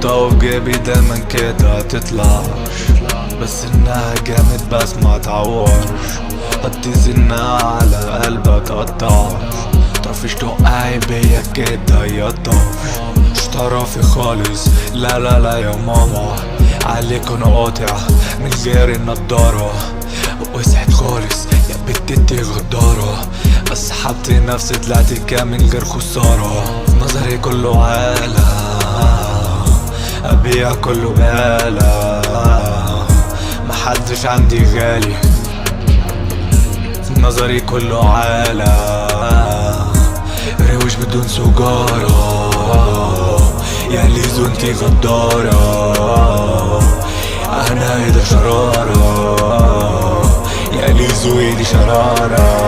حطها في جيبي دايما كده تطلعش، بس انها جامد بس ما تعورش. حطي سنها على قلبك قطعش، متعرفيش توقعي بيا كده يطفش. مش طرفي خالص، لا لا لا يا ماما، عليك انا قاطع من غير النضارة. وسعت خالص يا بنت انتي غدارة، بس سحبت نفسي طلعت كامل غير خسارة. نظري كله عالة، أبيع كله بقالة، محدش عندي غالي. نظري كله عالة، روش بدون سجارة، يا ليزو انتي غدارة. انا ايدي شرارة، يا ليزو ايدي شرارة.